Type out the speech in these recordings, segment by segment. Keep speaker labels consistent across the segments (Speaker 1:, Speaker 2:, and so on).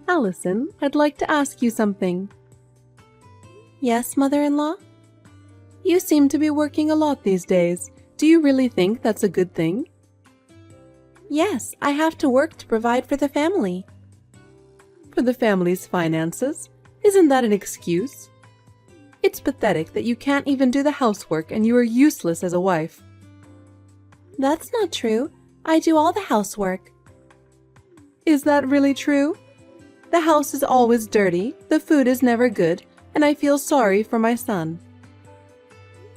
Speaker 1: Allison, I'd like to ask you something. Yes, mother-in-law? You seem to be working a lot these days. Do you really think that's a good thing? Yes, I have to work to provide for the family. For the family's finances? Isn't that an excuse? It's pathetic that you can't even do the housework and you are useless as a wife. That's not true. I do all the housework. Is that really true? The house is always dirty, the food is never good, and I feel sorry for my son.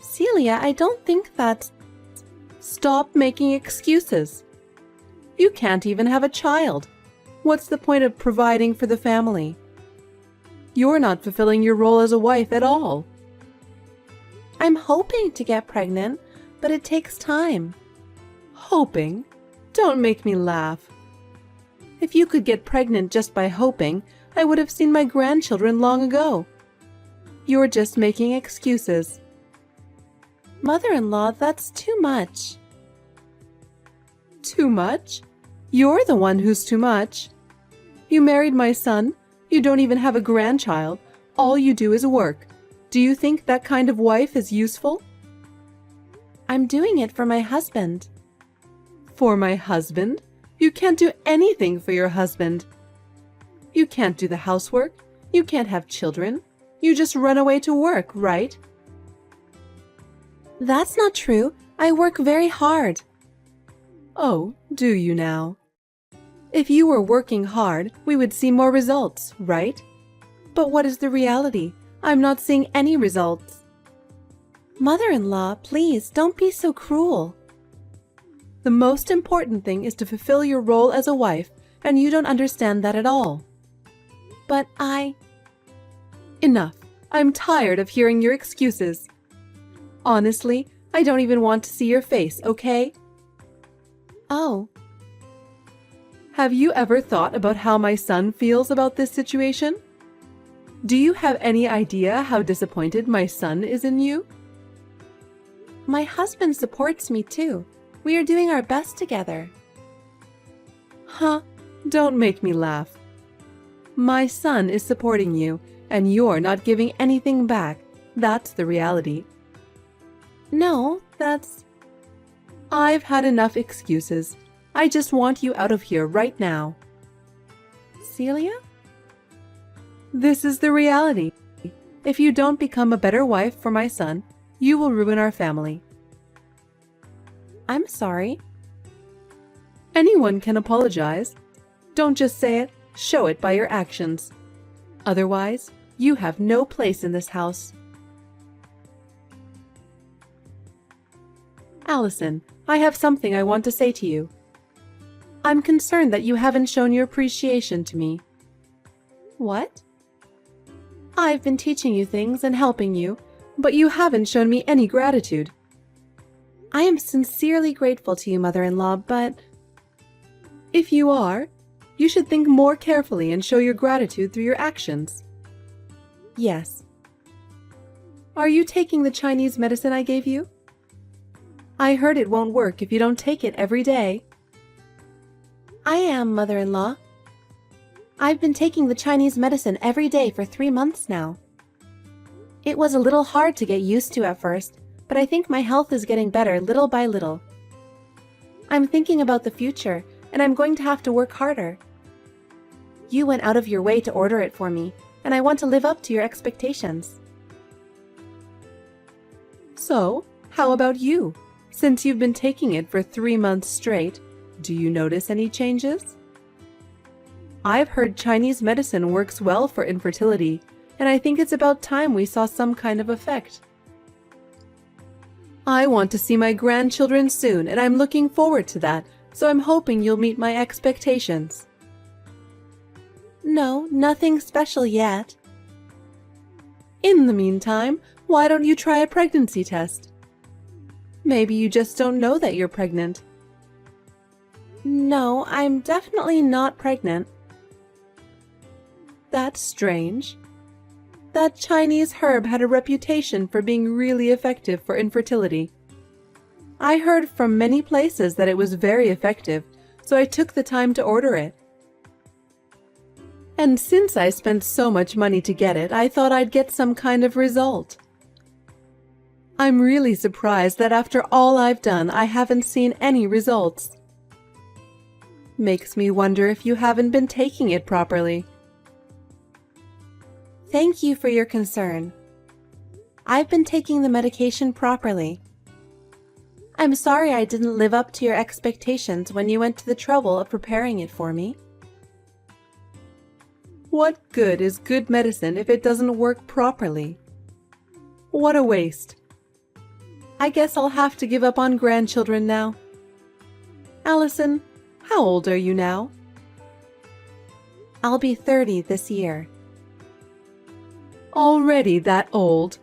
Speaker 1: Celia, I don't think that... Stop making excuses. You can't even have a child. What's the point of providing for the family? You're not fulfilling your role as a wife at all. I'm hoping to get pregnant, but it takes time. Hoping? Don't make me laugh. If you could get pregnant just by hoping, I would have seen my grandchildren long ago. You're just making excuses. Mother-in-law, that's too much. Too much? You're the one who's too much. You married my son. You don't even have a grandchild. All you do is work. Do you think that kind of wife is useful? I'm doing it for my husband. For my husband? You can't do anything for your husband. You can't do the housework. You can't have children. You just run away to work, right? That's not true. I work very hard. Oh, do you now? If you were working hard, we would see more results, right? But what is the reality? I'm not seeing any results. Mother-in-law, please don't be so cruel. The most important thing is to fulfill your role as a wife, and you don't understand that at all. But Enough. I'm tired of hearing your excuses. Honestly, I don't even want to see your face, okay? Oh. Have you ever thought about how my son feels about this situation? Do you have any idea how disappointed my son is in you? My husband supports me too. We are doing our best together. Huh? Don't make me laugh. My son is supporting you, and you're not giving anything back. That's the reality. No, that's... I've had enough excuses. I just want you out of here right now. Celia? This is the reality. If you don't become a better wife for my son, you will ruin our family. I'm sorry. Anyone can apologize. Don't just say it, show it by your actions. Otherwise, you have no place in this house. Allison, I have something I want to say to you. I'm concerned that you haven't shown your appreciation to me. What? I've been teaching you things and helping you, but you haven't shown me any gratitude. I am sincerely grateful to you, mother-in-law, but... If you are, you should think more carefully and show your gratitude through your actions. Yes. Are you taking the Chinese medicine I gave you? I heard it won't work if you don't take it every day. I am, mother-in-law. I've been taking the Chinese medicine every day for 3 months now. It was a little hard to get used to at first, but I think my health is getting better little by little. I'm thinking about the future, and I'm going to have to work harder. You went out of your way to order it for me, and I want to live up to your expectations. So, how about you? Since you've been taking it for 3 months straight, do you notice any changes? I've heard Chinese medicine works well for infertility, and I think it's about time we saw some kind of effect. I want to see my grandchildren soon, and I'm looking forward to that, so I'm hoping you'll meet my expectations. No, nothing special yet. In the meantime, why don't you try a pregnancy test? Maybe you just don't know that you're pregnant. No, I'm definitely not pregnant. That's strange. That Chinese herb had a reputation for being really effective for infertility. I heard from many places that it was very effective, so I took the time to order it. And since I spent so much money to get it, I thought I'd get some kind of result. I'm really surprised that after all I've done, I haven't seen any results. Makes me wonder if you haven't been taking it properly. Thank you for your concern. I've been taking the medication properly. I'm sorry I didn't live up to your expectations when you went to the trouble of preparing it for me. What good is good medicine if it doesn't work properly? What a waste. I guess I'll have to give up on grandchildren now. Allison, how old are you now? I'll be 30 this year. Already that old?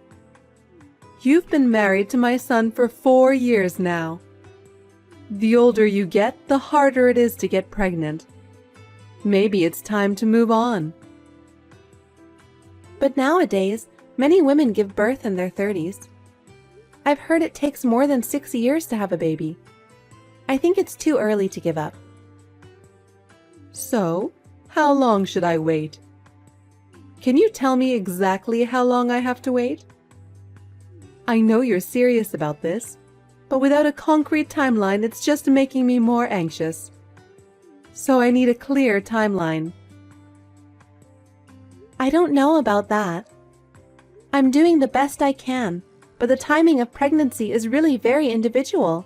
Speaker 1: You've been married to my son for 4 years now. The older you get, the harder it is to get pregnant. Maybe it's time to move on. But nowadays, many women give birth in their 30s. I've heard it takes more than 6 years to have a baby. I think it's too early to give up. So, how long should I wait? Can you tell me exactly how long I have to wait? I know you're serious about this, but without a concrete timeline, it's just making me more anxious. So I need a clear timeline. I don't know about that. I'm doing the best I can, but the timing of pregnancy is really very individual.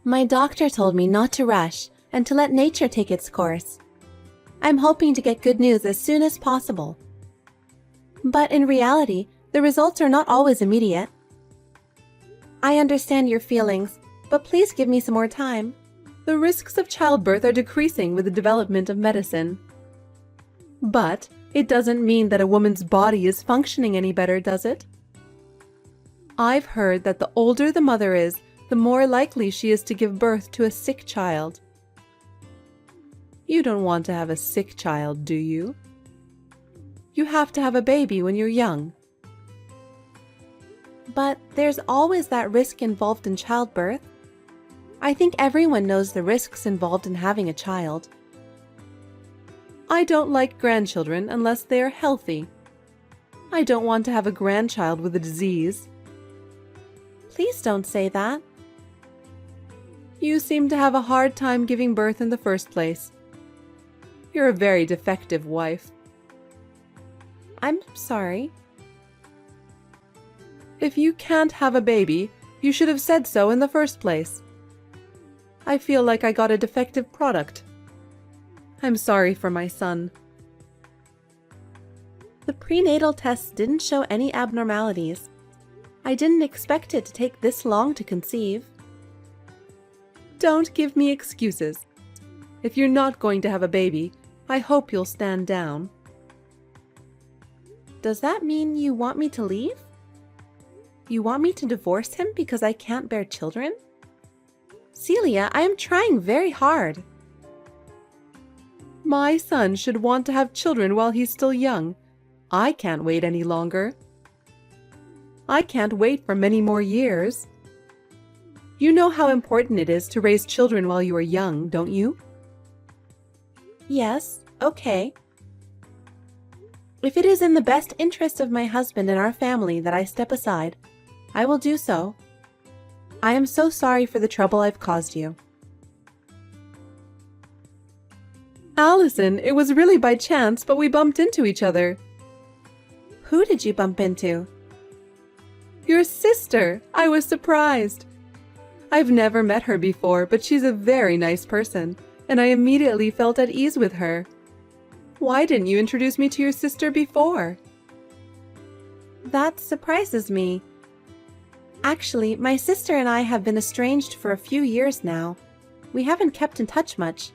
Speaker 1: My doctor told me not to rush and to let nature take its course. I'm hoping to get good news as soon as possible. But in reality, the results are not always immediate. I understand your feelings, but please give me some more time. The risks of childbirth are decreasing with the development of medicine. But it doesn't mean that a woman's body is functioning any better, does it? I've heard that the older the mother is, the more likely she is to give birth to a sick child. You don't want to have a sick child, do you? You have to have a baby when you're young. But there's always that risk involved in childbirth. I think everyone knows the risks involved in having a child. I don't like grandchildren unless they are healthy. I don't want to have a grandchild with a disease. Please don't say that. You seem to have a hard time giving birth in the first place. You're a very defective wife. I'm sorry. If you can't have a baby, you should have said so in the first place. I feel like I got a defective product. I'm sorry for my son. The prenatal tests didn't show any abnormalities. I didn't expect it to take this long to conceive. Don't give me excuses. If you're not going to have a baby, I hope you'll stand down. Does that mean you want me to leave? You want me to divorce him because I can't bear children? Celia, I am trying very hard. My son should want to have children while he's still young. I can't wait any longer. I can't wait for many more years. You know how important it is to raise children while you are young, don't you? Yes, okay. If it is in the best interest of my husband and our family that I step aside, I will do so. I am so sorry for the trouble I've caused you. Allison, it was really by chance, but we bumped into each other. Who did you bump into? Your sister! I was surprised. I've never met her before, but she's a very nice person, and I immediately felt at ease with her. Why didn't you introduce me to your sister before? That surprises me. Actually, my sister and I have been estranged for a few years now. We haven't kept in touch much.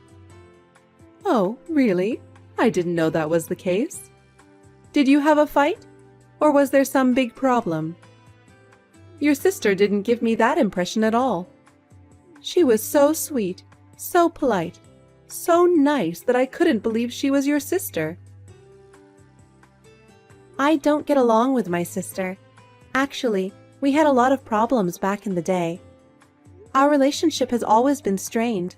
Speaker 1: Oh, really? I didn't know that was the case. Did you have a fight? Or was there some big problem? Your sister didn't give me that impression at all. She was so sweet, so polite, so nice that I couldn't believe she was your sister. I don't get along with my sister. Actually, we had a lot of problems back in the day. Our relationship has always been strained.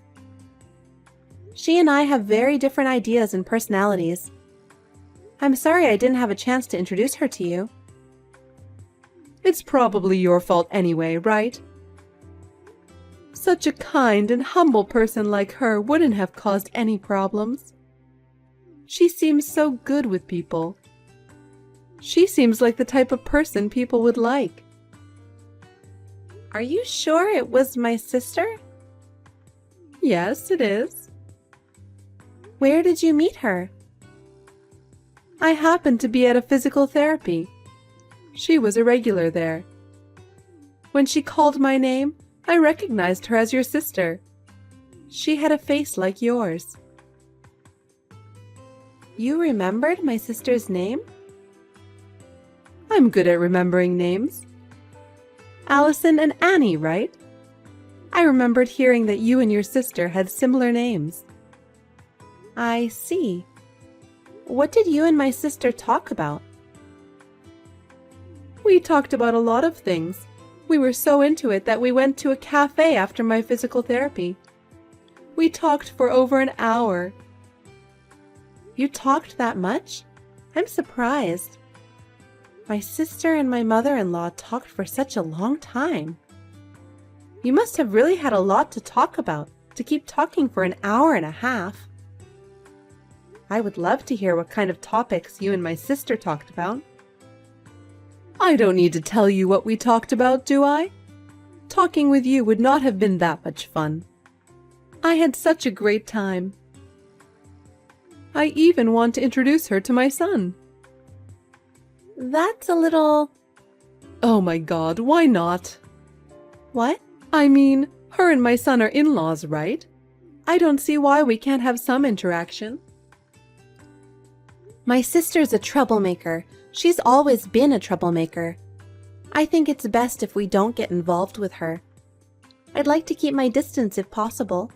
Speaker 1: She and I have very different ideas and personalities. I'm sorry I didn't have a chance to introduce her to you. It's probably your fault anyway, right? Such a kind and humble person like her wouldn't have caused any problems. She seems so good with people. She seems like the type of person people would like. Are you sure it was my sister? Yes, it is. Where did you meet her? I happened to be at a physical therapy. She was a regular there. When she called my name, I recognized her as your sister. She had a face like yours. You remembered my sister's name? I'm good at remembering names. Allison and Annie, right? I remembered hearing that you and your sister had similar names. I see. What did you and my sister talk about? We talked about a lot of things. We were so into it that we went to a cafe after my physical therapy. We talked for over an hour. You talked that much? I'm surprised. My sister and my mother-in-law talked for such a long time. You must have really had a lot to talk about to keep talking for an hour and a half. I would love to hear what kind of topics you and my sister talked about. I don't need to tell you what we talked about, do I? Talking with you would not have been that much fun. I had such a great time. I even want to introduce her to my son. That's a little... Oh my God, why not? What? I mean, her and my son are in-laws, right? I don't see why we can't have some interaction. My sister's a troublemaker. She's always been a troublemaker. I think it's best if we don't get involved with her. I'd like to keep my distance if possible.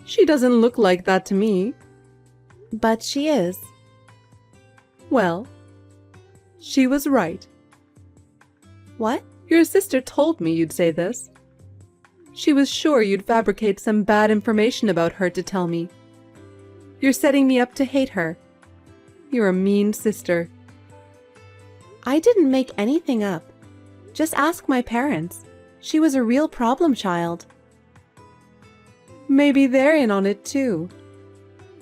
Speaker 1: She doesn't look like that to me. But she is. Well, she was right. What? Your sister told me you'd say this. She was sure you'd fabricate some bad information about her to tell me. You're setting me up to hate her. You're a mean sister. I didn't make anything up. Just ask my parents. She was a real problem child. Maybe they're in on it too.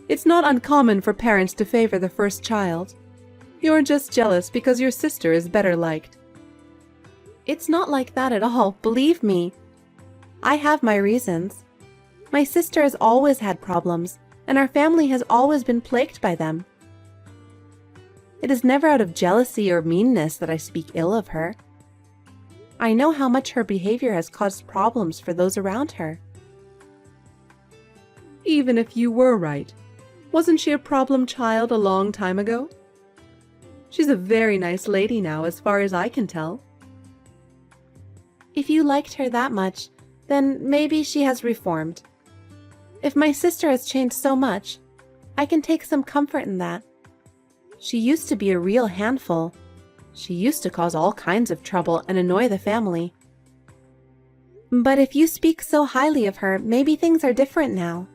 Speaker 1: It's not uncommon for parents to favor the first child. You're just jealous because your sister is better liked. It's not like that at all, believe me. I have my reasons. My sister has always had problems, and our family has always been plagued by them. It is never out of jealousy or meanness that I speak ill of her. I know how much her behavior has caused problems for those around her. Even if you were right, wasn't she a problem child a long time ago? She's a very nice lady now, as far as I can tell. If you liked her that much, then maybe she has reformed. If my sister has changed so much, I can take some comfort in that. She used to be a real handful. She used to cause all kinds of trouble and annoy the family. But if you speak so highly of her, maybe things are different now.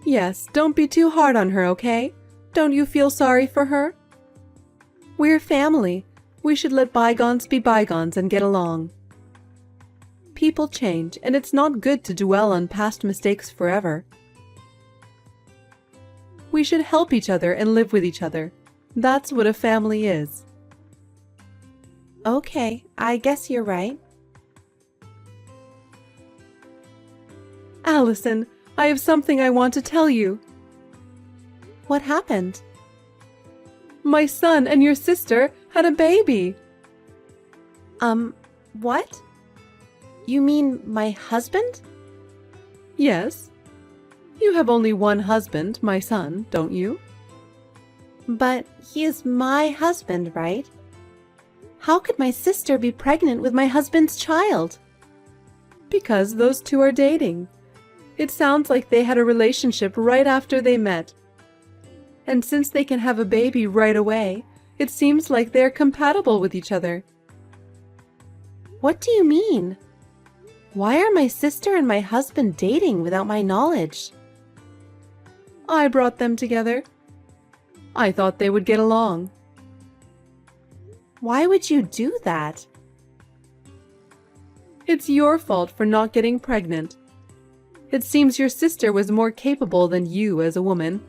Speaker 1: Yes, don't be too hard on her, okay? Don't you feel sorry for her? We're family. We should let bygones be bygones and get along. People change, and it's not good to dwell on past mistakes forever. We should help each other and live with each other. That's what a family is. Okay, I guess you're right. Allison, I have something I want to tell you. What happened? My son and your sister had a baby. What? You mean my husband? Yes. You have only one husband, my son, don't you? But he is my husband, right? How could my sister be pregnant with my husband's child? Because those two are dating. It sounds like they had a relationship right after they met. And since they can have a baby right away, it seems like they're compatible with each other. What do you mean? Why are my sister and my husband dating without my knowledge? I brought them together. I thought they would get along. Why would you do that? It's your fault for not getting pregnant. It seems your sister was more capable than you as a woman,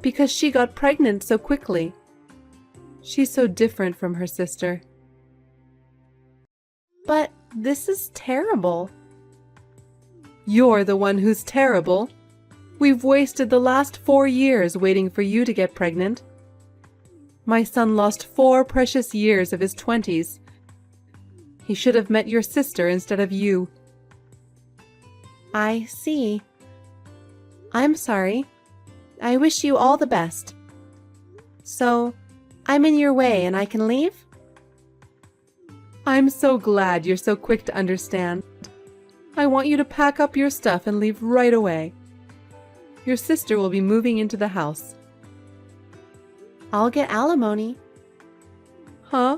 Speaker 1: because she got pregnant so quickly. She's so different from her sister. But this is terrible. You're the one who's terrible. We've wasted the last 4 years waiting for you to get pregnant. My son lost 4 precious years of his 20s. He should have met your sister instead of you. I see. I'm sorry. I wish you all the best. So, I'm in your way and I can leave? I'm so glad you're so quick to understand. I want you to pack up your stuff and leave right away. Your sister will be moving into the house. I'll get alimony. Huh?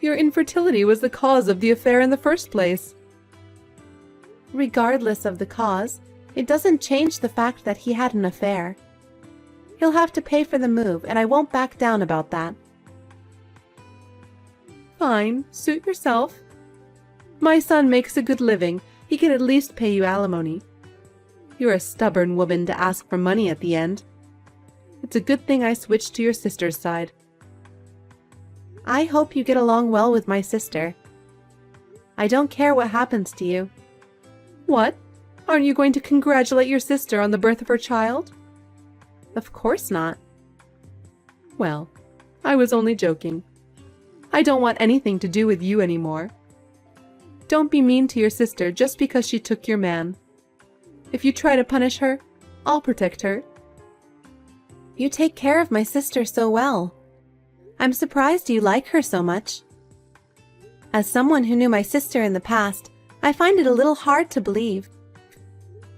Speaker 1: Your infertility was the cause of the affair in the first place. Regardless of the cause, it doesn't change the fact that he had an affair. He'll have to pay for the move, and I won't back down about that. Fine, suit yourself. My son makes a good living. He can at least pay you alimony. You're a stubborn woman to ask for money at the end. It's a good thing I switched to your sister's side. I hope you get along well with my sister. I don't care what happens to you. What? Aren't you going to congratulate your sister on the birth of her child? Of course not. Well, I was only joking. I don't want anything to do with you anymore. Don't be mean to your sister just because she took your man. If you try to punish her, I'll protect her. You take care of my sister so well. I'm surprised you like her so much. As someone who knew my sister in the past, I find it a little hard to believe.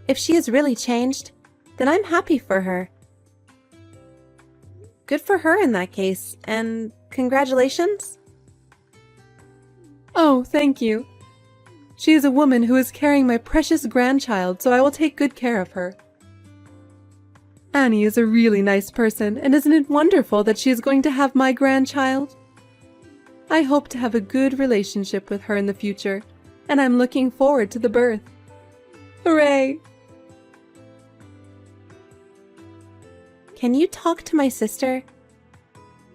Speaker 1: If she has really changed, then I'm happy for her. Good for her in that case, and congratulations. Oh, thank you. She is a woman who is carrying my precious grandchild, so I will take good care of her. Annie is a really nice person, and isn't it wonderful that she is going to have my grandchild? I hope to have a good relationship with her in the future, and I'm looking forward to the birth. Hooray! Can you talk to my sister?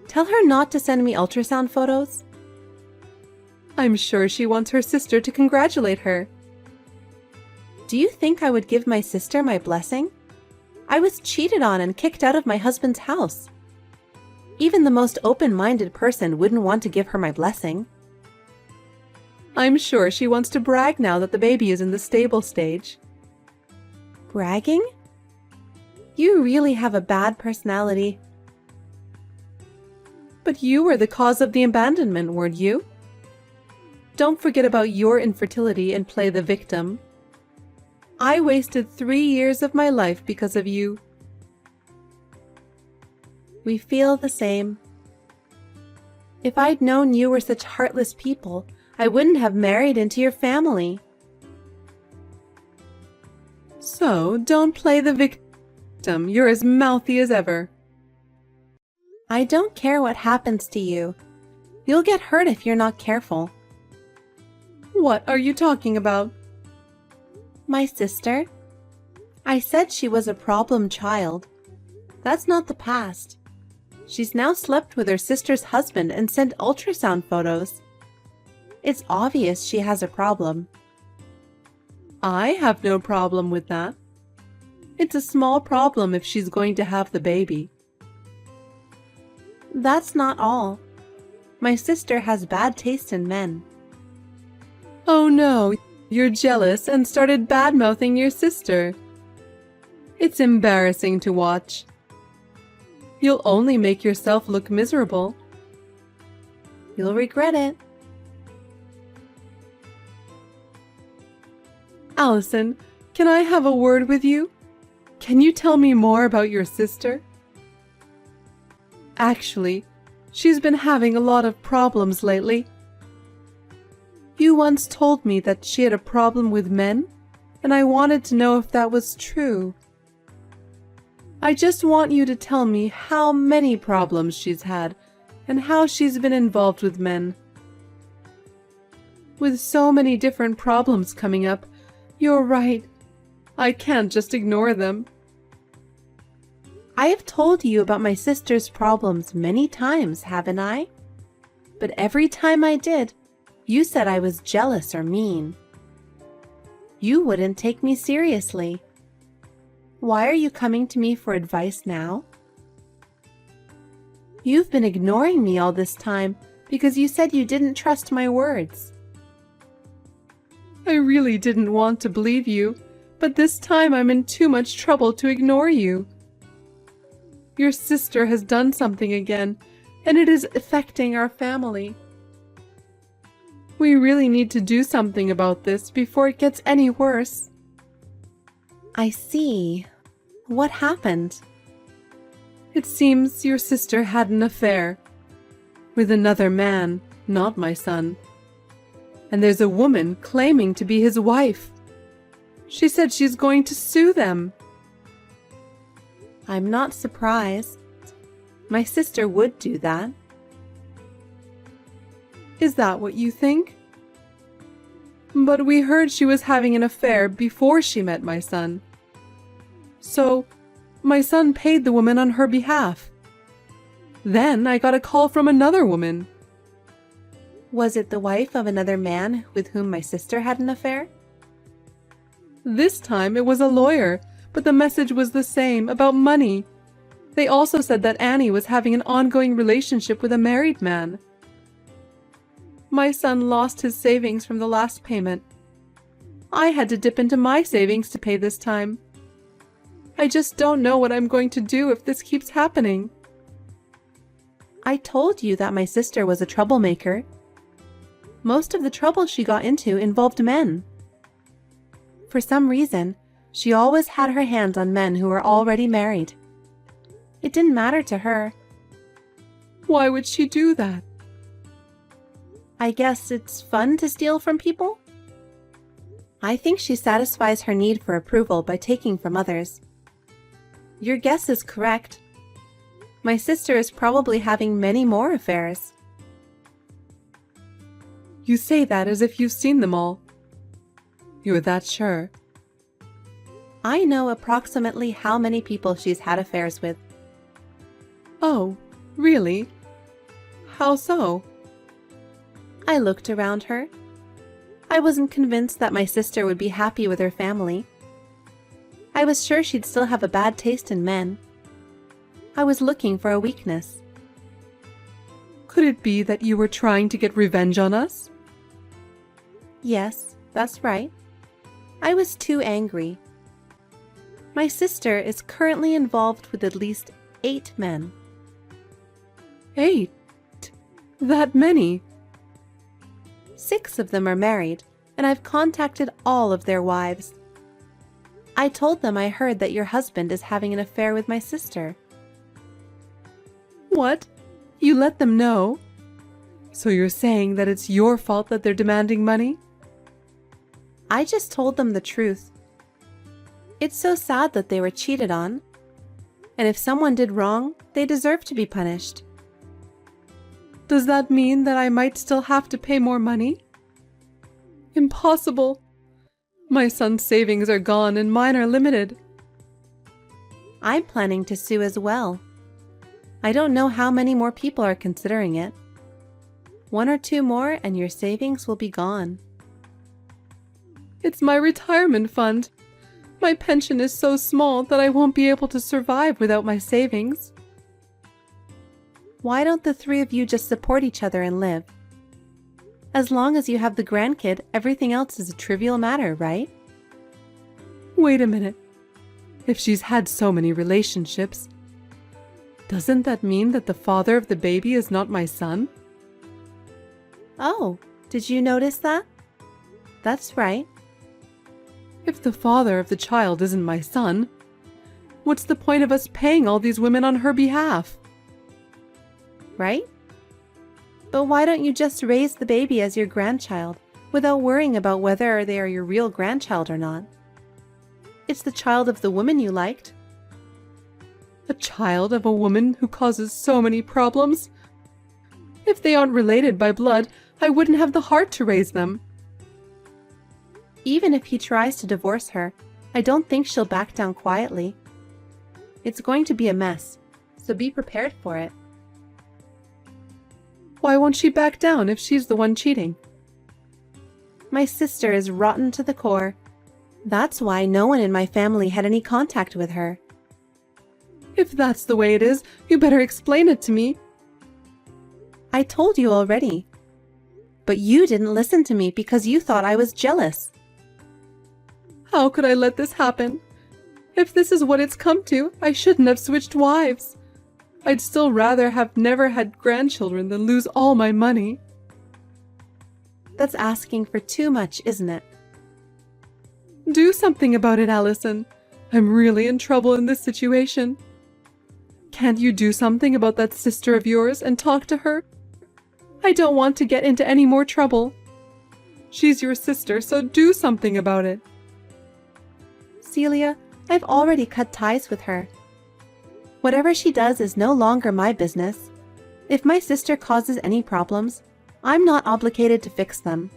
Speaker 1: Tell her not to send me ultrasound photos. I'm sure she wants her sister to congratulate her. Do you think I would give my sister my blessing? I was cheated on and kicked out of my husband's house. Even the most open-minded person wouldn't want to give her my blessing. I'm sure she wants to brag now that the baby is in the stable stage. Bragging? You really have a bad personality. But you were the cause of the abandonment, weren't you? Don't forget about your infertility and play the victim. I wasted 3 years of my life because of you. We feel the same. If I'd known you were such heartless people, I wouldn't have married into your family. So, don't play the victim. You're as mouthy as ever. I don't care what happens to you. You'll get hurt if you're not careful. What are you talking about? My sister? I said she was a problem child. That's not the past. She's now slept with her sister's husband and sent ultrasound photos. It's obvious she has a problem. I have no problem with that. It's a small problem if she's going to have the baby. That's not all. My sister has bad taste in men. Oh no, you're jealous and started bad-mouthing your sister. It's embarrassing to watch. You'll only make yourself look miserable. You'll regret it. Allison, can I have a word with you? Can you tell me more about your sister? Actually, she's been having a lot of problems lately. You once told me that she had a problem with men, and I wanted to know if that was true. I just want you to tell me how many problems she's had and how she's been involved with men. With so many different problems coming up, you're right. I can't just ignore them. I have told you about my sister's problems many times, haven't I? But every time I did, you said I was jealous or mean. You wouldn't take me seriously. Why are you coming to me for advice now? You've been ignoring me all this time because you said you didn't trust my words. I really didn't want to believe you, but this time I'm in too much trouble to ignore you. Your sister has done something again, and it is affecting our family. We really need to do something about this before it gets any worse. I see. What happened? It seems your sister had an affair with another man, not my son. And there's a woman claiming to be his wife. She said she's going to sue them. I'm not surprised. My sister would do that. Is that what you think? But we heard she was having an affair before she met my son. So, my son paid the woman on her behalf. Then I got a call from another woman. Was it the wife of another man with whom my sister had an affair? This time it was a lawyer, but the message was the same, about money. They also said that Annie was having an ongoing relationship with a married man. My son lost his savings from the last payment. I had to dip into my savings to pay this time. I just don't know what I'm going to do if this keeps happening. I told you that my sister was a troublemaker. Most of the trouble she got into involved men. For some reason, she always had her hands on men who were already married. It didn't matter to her. Why would she do that? I guess it's fun to steal from people? I think she satisfies her need for approval by taking from others. Your guess is correct. My sister is probably having many more affairs. You say that as if you've seen them all. You're that sure? I know approximately how many people she's had affairs with. Oh, really? How so? I looked around her. I wasn't convinced that my sister would be happy with her family. I was sure she'd still have a bad taste in men. I was looking for a weakness. Could it be that you were trying to get revenge on us? Yes, that's right. I was too angry. My sister is currently involved with at least 8 men. 8? That many? 6 of them are married, and I've contacted all of their wives. I told them I heard that your husband is having an affair with my sister. What? You let them know? So you're saying that it's your fault that they're demanding money? I just told them the truth. It's so sad that they were cheated on. And if someone did wrong, they deserve to be punished. Does that mean that I might still have to pay more money? Impossible. My son's savings are gone and mine are limited. I'm planning to sue as well. I don't know how many more people are considering it. 1 or 2 more and your savings will be gone. It's my retirement fund. My pension is so small that I won't be able to survive without my savings. Why don't the 3 of you just support each other and live? As long as you have the grandkid, everything else is a trivial matter, right? Wait a minute. If she's had so many relationships, doesn't that mean that the father of the baby is not my son? Oh, did you notice that? That's right. If the father of the child isn't my son, what's the point of us paying all these women on her behalf? Right? But why don't you just raise the baby as your grandchild without worrying about whether they are your real grandchild or not. It's the child of the woman you liked. A child of a woman who causes so many problems? If they aren't related by blood, I wouldn't have the heart to raise them. Even if he tries to divorce her, I don't think she'll back down quietly. It's going to be a mess, so be prepared for it. Why won't she back down if she's the one cheating? My sister is rotten to the core. That's why no one in my family had any contact with her. If that's the way it is, you better explain it to me. I told you already. But you didn't listen to me because you thought I was jealous. How could I let this happen? If this is what it's come to, I shouldn't have switched wives. I'd still rather have never had grandchildren than lose all my money. That's asking for too much, isn't it? Do something about it, Allison. I'm really in trouble in this situation. Can't you do something about that sister of yours and talk to her? I don't want to get into any more trouble. She's your sister, so do something about it. Celia, I've already cut ties with her. Whatever she does is no longer my business. If my sister causes any problems, I'm not obligated to fix them.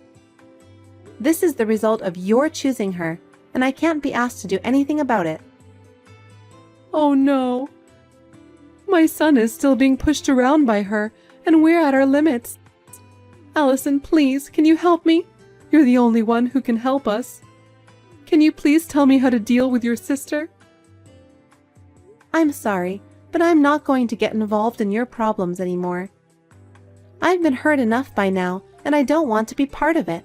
Speaker 1: This is the result of your choosing her, and I can't be asked to do anything about it. Oh no. My son is still being pushed around by her, and we're at our limits. Allison, please, can you help me? You're the only one who can help us. Can you please tell me how to deal with your sister? I'm sorry, but I'm not going to get involved in your problems anymore. I've been hurt enough by now, and I don't want to be part of it.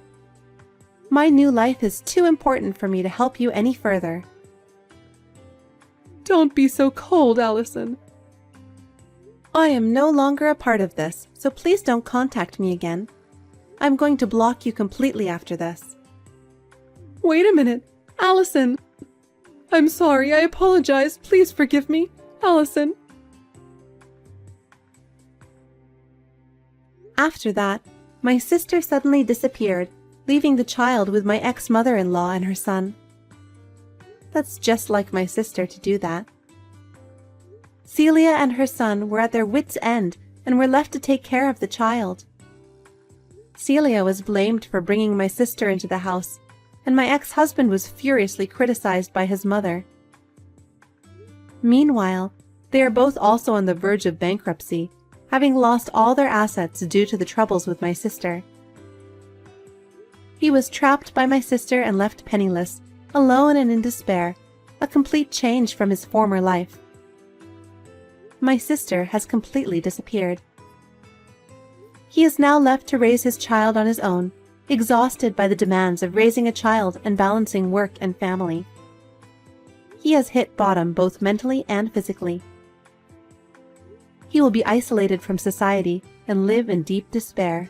Speaker 1: My new life is too important for me to help you any further. Don't be so cold, Allison. I am no longer a part of this, so please don't contact me again. I'm going to block you completely after this. Wait a minute, Allison. I'm sorry, I apologize. Please forgive me, Allison. After that, my sister suddenly disappeared, leaving the child with my ex-mother-in-law and her son. That's just like my sister to do that. Celia and her son were at their wits' end and were left to take care of the child. Celia was blamed for bringing my sister into the house, and my ex-husband was furiously criticized by his mother. Meanwhile, they are both also on the verge of bankruptcy, having lost all their assets due to the troubles with my sister. He was trapped by my sister and left penniless, alone and in despair, a complete change from his former life. My sister has completely disappeared. He is now left to raise his child on his own, exhausted by the demands of raising a child and balancing work and family. He has hit bottom both mentally and physically. He will be isolated from society and live in deep despair.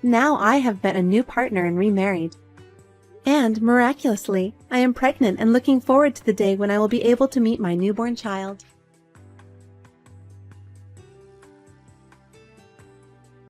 Speaker 1: Now I have met a new partner and remarried. And, miraculously, I am pregnant and looking forward to the day when I will be able to meet my newborn child.